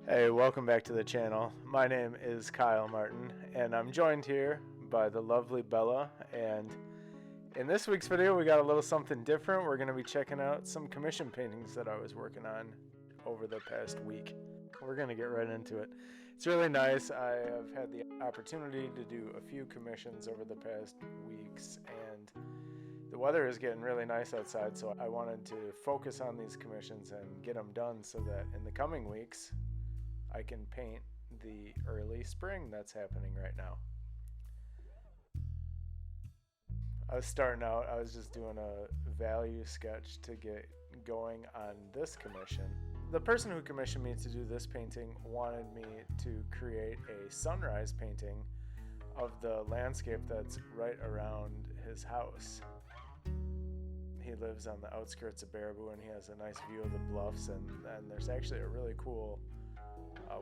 Hey, welcome back to the channel. My name is Kyle Martin, and I'm joined here by the lovely Bella. And in this week's video, we got a little something different. We're going to be checking out some commission paintings that I was working on over the past week. We're going to get right into it. It's really nice. I have had the opportunity to do a few commissions over the past weeks, and the weather is getting really nice outside, so I wanted to focus on these commissions and get them done so that in the coming weeks, I can paint the early spring that's happening right now. I was starting out, I was just doing a value sketch to get going on this commission. The person who commissioned me to do this painting wanted me to create a sunrise painting of the landscape that's right around his house. He lives on the outskirts of Baraboo and he has a nice view of the bluffs, and there's actually a really cool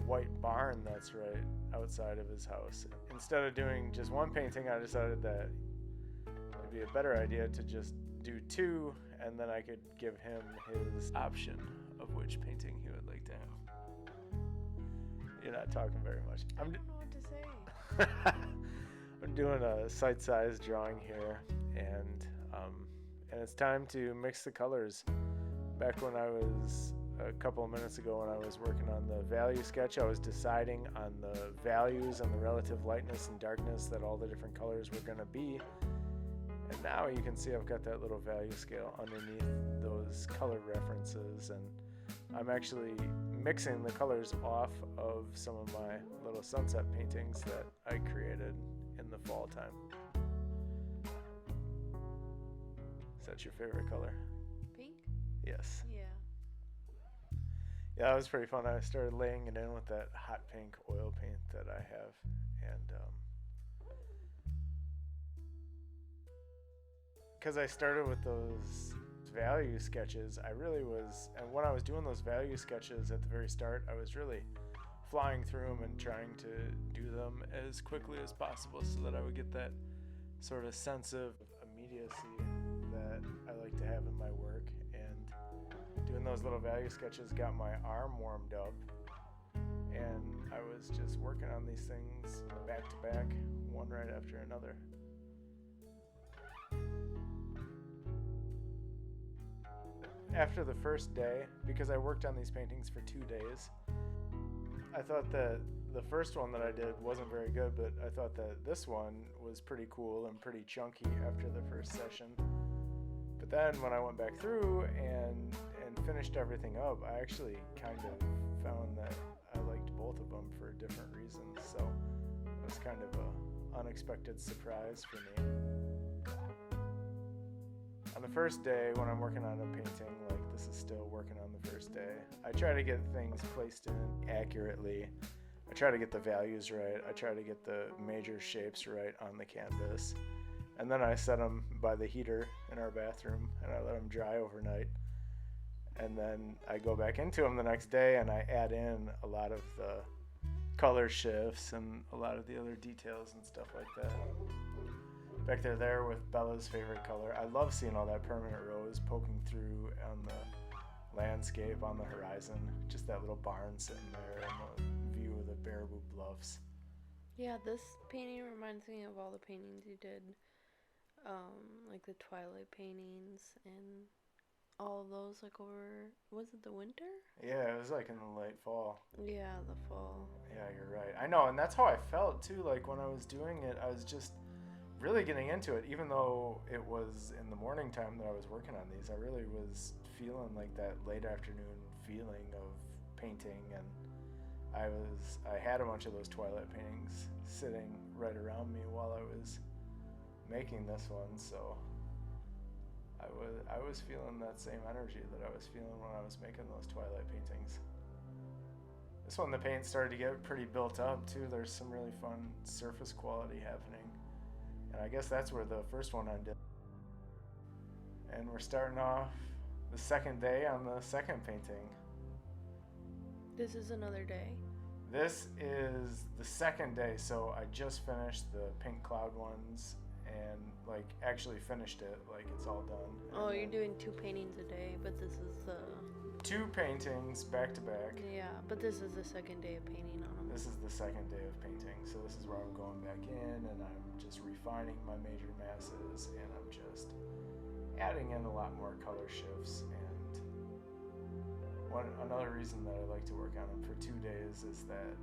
white barn that's right outside of his house. Instead of doing just one painting, I decided that it'd be a better idea to just do two, and then I could give him his option of which painting he would like to have. You're not talking very much. I don't know what to say. I'm doing a site-size drawing here, and it's time to mix the colors. Back when I was a couple of minutes ago, when I was working on the value sketch, I was deciding on the values and the relative lightness and darkness that all the different colors were going to be. And now you can see I've got that little value scale underneath those color references, and I'm actually mixing the colors off of some of my little sunset paintings that I created in the fall time. Is that your favorite color? Pink? Yes. Yeah. Yeah, that was pretty fun. I started laying it in with that hot pink oil paint that I have, and because I started with those value sketches, I really was, and when I was doing those value sketches at the very start, I was really flying through them and trying to do them as quickly as possible so that I would get that sort of sense of immediacy that I like to have in my work. And doing those little value sketches got my arm warmed up, and I was just working on these things back to back, one right after another. After the first day, because I worked on these paintings for 2 days, I thought that the first one that I did wasn't very good, but I thought that this one was pretty cool and pretty chunky after the first session. But then when I went back through and finished everything up, I actually kind of found that I liked both of them for different reasons, so it was kind of an unexpected surprise for me. On the first day, when I'm working on a painting, like this is still working on the first day, I try to get things placed in accurately. I try to get the values right. I try to get the major shapes right on the canvas. And then I set them by the heater in our bathroom, and I let them dry overnight. And then I go back into them the next day, and I add in a lot of the color shifts and a lot of the other details and stuff like that. Back there with Bella's favorite color. I love seeing all that permanent rose poking through on the landscape, on the horizon. Just that little barn sitting there and the view of the Baraboo Bluffs. Yeah, this painting reminds me of all the paintings you did. Like the twilight paintings and all of those, like over, was it the winter? Yeah, it was like in the late fall. Yeah, the fall. Yeah, you're right. I know, and that's how I felt too. Like when I was doing it, I was just really getting into it, even though it was in the morning time that I was working on these. I really was feeling like that late afternoon feeling of painting, and I had a bunch of those twilight paintings sitting right around me while I was making this one, so I was feeling that same energy that I was feeling when I was making those twilight paintings. This one, the paint started to get pretty built up too. There's some really fun surface quality happening. And I guess that's where the first one ended. And we're starting off the second day on the second painting. This is another day. This is the second day, so I just finished the pink cloud ones and like actually finished it, like it's all done. Oh, you're doing 2 paintings a day, but this is the 2 paintings back to back. Yeah, but this is the second day of painting on them. This is the second day of painting, so this is where I'm going back in and I'm just refining my major masses, and I'm just adding in a lot more color shifts. And another reason that I like to work on them for 2 days is that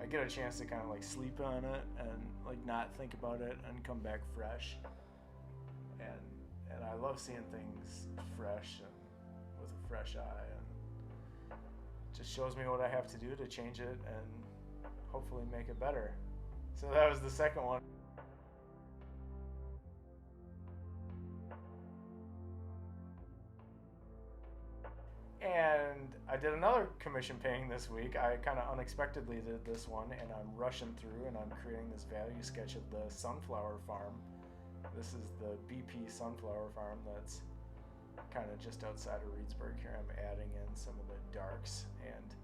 I get a chance to kind of like sleep on it and like not think about it and come back fresh. And I love seeing things fresh and with a fresh eye, and just shows me what I have to do to change it and hopefully make it better. So that was the second one. And I did another commission painting this week. I kind of unexpectedly did this one, and I'm rushing through and I'm creating this value sketch of the sunflower farm. This is the BP sunflower farm that's kind of just outside of Reedsburg here. I'm adding in some of the darks, and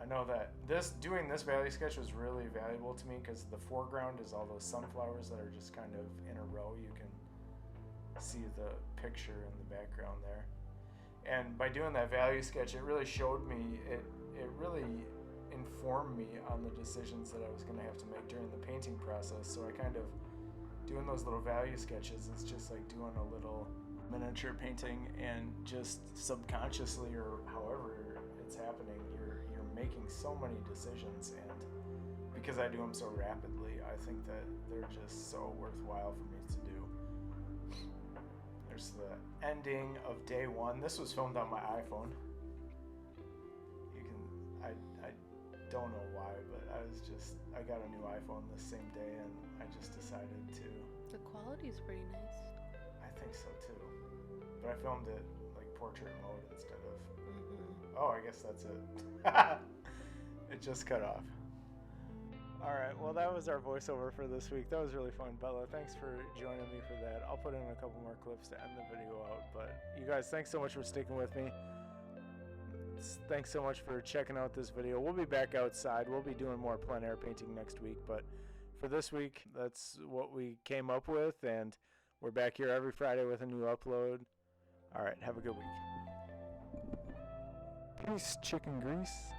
I know that doing this value sketch was really valuable to me because the foreground is all those sunflowers that are just kind of in a row. You can see the picture in the background there. And by doing that value sketch, it really showed me, it really informed me on the decisions that I was going to have to make during the painting process. So I kind of, doing those little value sketches is just like doing a little miniature painting, and just subconsciously or however it's happening, you're making so many decisions. And because I do them so rapidly, I think that they're just so worthwhile for me to do. There's the ending of day 1. This was filmed on my iPhone. You can, I don't know why, but I got a new iPhone this same day, and I just decided to. The quality's pretty nice. I think so too. But I filmed it like portrait mode instead of. Oh, I guess that's it. It just cut off. All right, well, that was our voiceover for this week. That was really fun. Bella, thanks for joining me for that. I'll put in a couple more clips to end the video out. But you guys, thanks so much for sticking with me. Thanks so much for checking out this video. We'll be back outside. We'll be doing more plein air painting next week. But for this week, that's what we came up with. And we're back here every Friday with a new upload. All right, have a good week. Peace, chicken grease.